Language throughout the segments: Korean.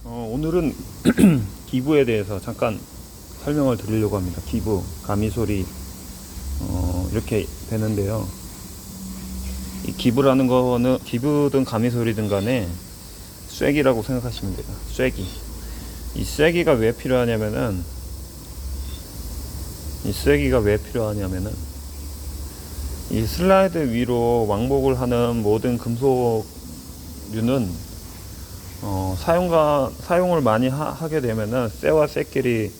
오늘은 기부에 대해서 잠깐 설명을 드리려고 합니다. 기부, 가미소리 이렇게 되는데요. 이 기부라는 거는 기부든 가미소리든 간에 쐐기라고 생각하시면 돼요. 쐐기. 이 쐐기가 왜 필요하냐면은 이 슬라이드 위로 왕복을 하는 모든 금속류는 사용을 많이 하게 되면은 쇠와 쇠끼리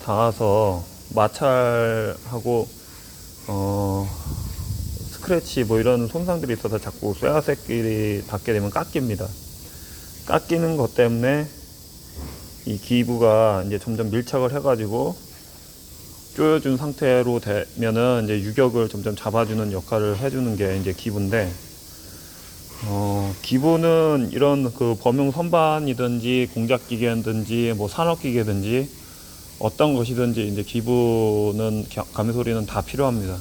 닿아서 마찰하고 스크래치 뭐 이런 손상들이 있어서 자꾸 쇠와 쇠끼리 닿게 되면 깎입니다. 깎이는 것 때문에 이 기부가 이제 점점 밀착을 해가지고 조여준 상태로 되면은 이제 유격을 점점 잡아주는 역할을 해주는 게 이제 기부인데, 기부는 이런 그 범용 선반이든지 공작기계든지 뭐 산업기계든지 어떤 것이든지 이제 기부는 가미소리는 다 필요합니다.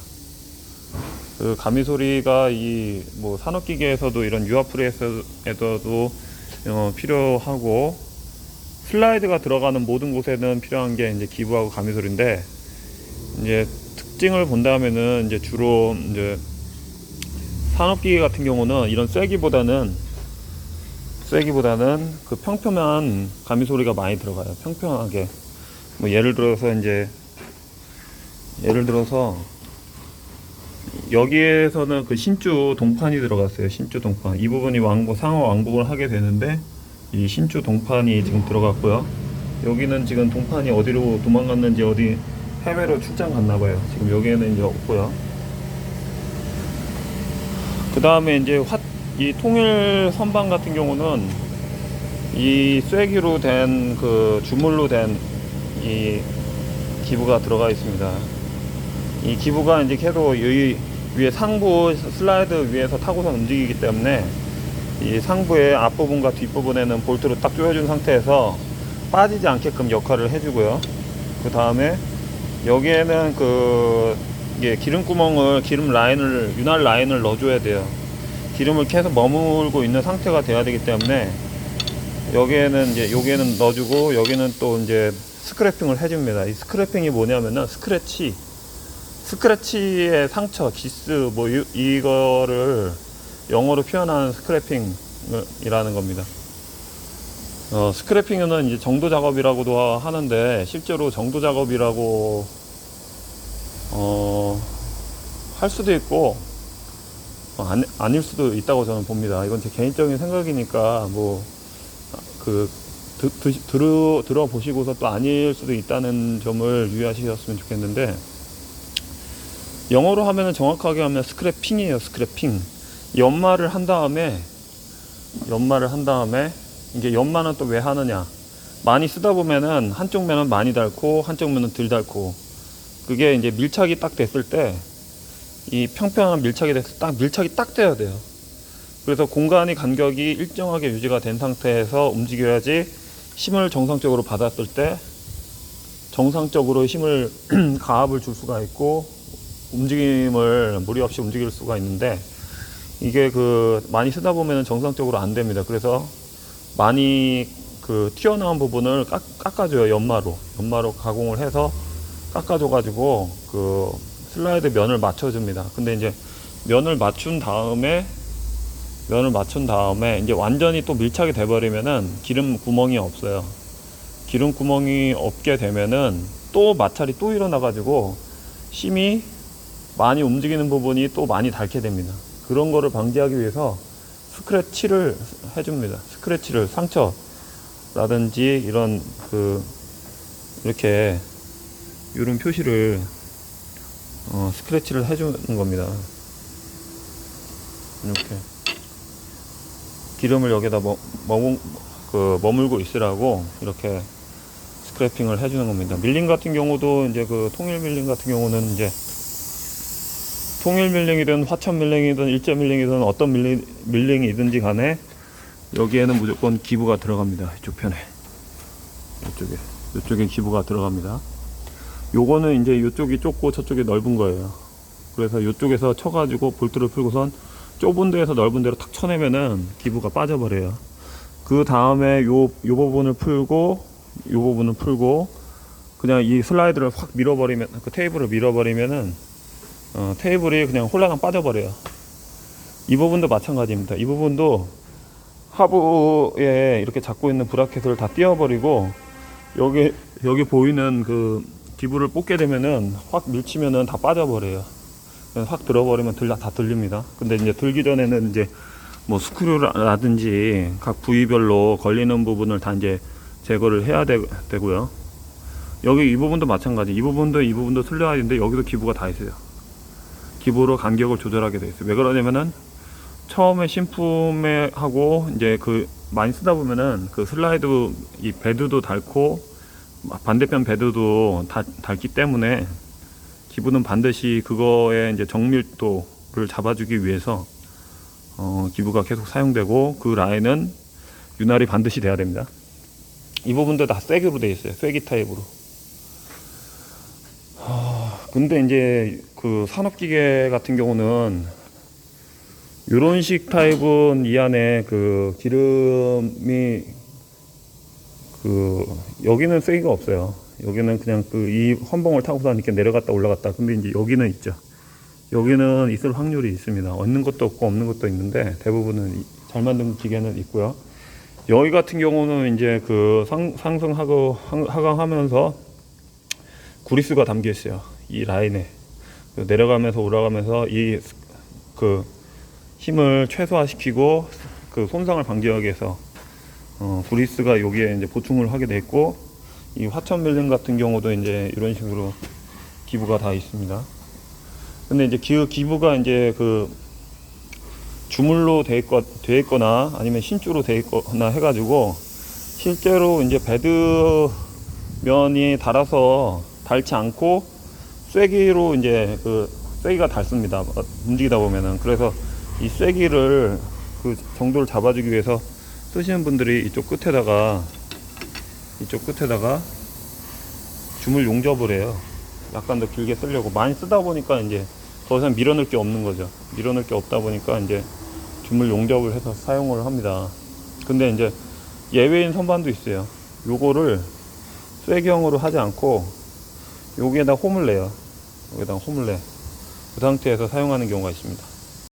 그 가미소리가 이 뭐 산업기계에서도 이런 유압프레스에서도 필요하고, 슬라이드가 들어가는 모든 곳에는 필요한 게 이제 기부하고 가미소리인데, 이제 특징을 본다면은 이제 주로 이제 산업기계 같은 경우는 이런 쐐기보다는 그 평평한 가미소리가 많이 들어가요. 평평하게. 뭐 예를 들어서 여기에서는 그 신주 동판이 들어갔어요. 신주 동판. 이 부분이 상하 왕복을 하게 되는데, 이 신주 동판이 지금 들어갔고요. 여기는 지금 동판이 어디로 도망갔는지 어디 해외로 출장 갔나봐요. 지금 여기에는 이제 없고요. 그 다음에 이제 이 통일 선반 같은 경우는 이 쐐기로 된 그 주물로 된 이 기부가 들어가 있습니다. 이 기부가 이제 계속 이 위에 상부 슬라이드 위에서 타고서 움직이기 때문에 이 상부의 앞부분과 뒷부분에는 볼트로 딱 조여준 상태에서 빠지지 않게끔 역할을 해주고요. 그 다음에 여기에는 윤활 라인을 넣어줘야 돼요. 기름을 계속 머물고 있는 상태가 돼야 되기 때문에 여기에는 넣어주고, 여기는 또 이제 스크래핑을 해줍니다. 이 스크래핑이 뭐냐면은 스크래치의 상처, 기스, 뭐 이거를 영어로 표현하는 스크래핑이라는 겁니다. 스크래핑은 이제 정도 작업이라고도 하는데, 실제로 정도 작업이라고 할 수도 있고 아닐 수도 있다고 저는 봅니다. 이건 제 개인적인 생각이니까 들어보시고서 또 아닐 수도 있다는 점을 유의하셨으면 좋겠는데, 영어로 하면은 정확하게 하면 스크래핑이에요. 스크래핑. 연마를 한 다음에 이게 연마는 또 왜 하느냐, 많이 쓰다 보면은 한쪽 면은 많이 닳고 한쪽 면은 덜 닳고, 그게 이제 밀착이 딱 됐을 때, 이 평평한 밀착이 됐을 때 밀착이 딱 돼야 돼요. 그래서 공간의 간격이 일정하게 유지가 된 상태에서 움직여야지 힘을 정상적으로 받았을 때 정상적으로 힘을 가압을 줄 수가 있고 움직임을 무리 없이 움직일 수가 있는데, 이게 많이 쓰다 보면은 정상적으로 안 됩니다. 그래서 많이 튀어나온 부분을 깎아줘요. 연마로 가공을 해서 깎아줘 가지고 슬라이드 면을 맞춰줍니다. 근데 이제 면을 맞춘 다음에 이제 완전히 또 밀착이 돼버리면은 기름 구멍이 없어요. 기름 구멍이 없게 되면은 또 마찰이 또 일어나가지고 힘이 많이 움직이는 부분이 또 많이 닳게 됩니다. 그런 거를 방지하기 위해서 스크래치를 해줍니다. 스크래치를, 상처라든지 이런 이렇게 이런 표시를 스크래치를 해주는 겁니다. 이렇게 기름을 여기다 머물고 있으라고 이렇게 스크래핑을 해주는 겁니다. 밀링 같은 경우도 이제 통일 밀링 같은 경우는 이제 통일 밀링이든 화천 밀링이든 일제 밀링이든 어떤 밀링이든지 간에 여기에는 무조건 기부가 들어갑니다. 이쪽 편에, 이쪽에 기부가 들어갑니다. 요거는 이제 이쪽이 좁고 저쪽이 넓은 거예요. 그래서 이쪽에서 쳐가지고 볼트를 풀고선 좁은 데에서 넓은 데로 탁 쳐내면은 기부가 빠져버려요. 그 다음에 요 부분을 풀고 요 부분을 풀고 그냥 이 슬라이드를 확 밀어버리면, 그 테이블을 밀어버리면은 테이블이 그냥 홀라당 빠져버려요. 이 부분도 마찬가지입니다. 이 부분도 하부에 이렇게 잡고 있는 브라켓을 다 띄워버리고 여기 보이는 그 기부를 뽑게 되면은 확 밀치면은 다 빠져버려요. 확 들어버리면 다 들립니다. 근데 이제 들기 전에는 이제 뭐 스크류라든지 각 부위별로 걸리는 부분을 다 이제 제거를 해야 되고요. 여기 이 부분도 마찬가지. 이 부분도 슬려야 되는데 여기도 기부가 다 있어요. 기부로 간격을 조절하게 돼 있어요. 왜 그러냐면은 처음에 신품에 하고 이제 그 많이 쓰다 보면은 그 슬라이드 이 베드도 닳고 반대편 베드도 닳기 때문에 기부는 반드시 그거의 이제 정밀도를 잡아주기 위해서 기부가 계속 사용되고, 그 라인은 윤활이 반드시 돼야 됩니다. 이 부분도 다 쐐기로 되어 있어요. 쐐기 타입으로. 근데 이제 그 산업기계 같은 경우는 이런 식 타입은 이 안에 그 기름이 여기는 쐐기가 없어요. 여기는 그냥 이 헌봉을 타고서 이렇게 내려갔다 올라갔다. 근데 이제 여기는 있죠. 여기는 있을 확률이 있습니다. 없는 것도 없고 없는 것도 있는데 대부분은 잘 만든 기계는 있고요. 여기 같은 경우는 이제 그 상승하고 하강하면서 구리스가 담겨 있어요. 이 라인에 내려가면서 올라가면서 이 그 힘을 최소화시키고 그 손상을 방지하기 위해서 구리스가 여기에 이제 보충을 하게 돼 있고, 이 화천 밀림 같은 경우도 이제 이런 식으로 기부가 다 있습니다. 근데 이제 기부가 이제 그 주물로 돼 있거나 아니면 신주로 돼 있거나 해가지고 실제로 이제 베드 면이 닳지 않고 쐐기로 이제 그 쐐기가 닳습니다. 움직이다 보면은. 그래서 이 쐐기를 그 정도를 잡아주기 위해서 쓰시는 분들이 이쪽 끝에다가 주물 용접을 해요. 약간 더 길게 쓰려고. 많이 쓰다 보니까 이제 더 이상 밀어넣을 게 없는 거죠. 밀어넣을 게 없다 보니까 이제 주물 용접을 해서 사용을 합니다. 근데 이제 예외인 선반도 있어요. 요거를 쐐기형으로 하지 않고 여기에다 홈을 내요. 여기다 홈을 내. 그 상태에서 사용하는 경우가 있습니다.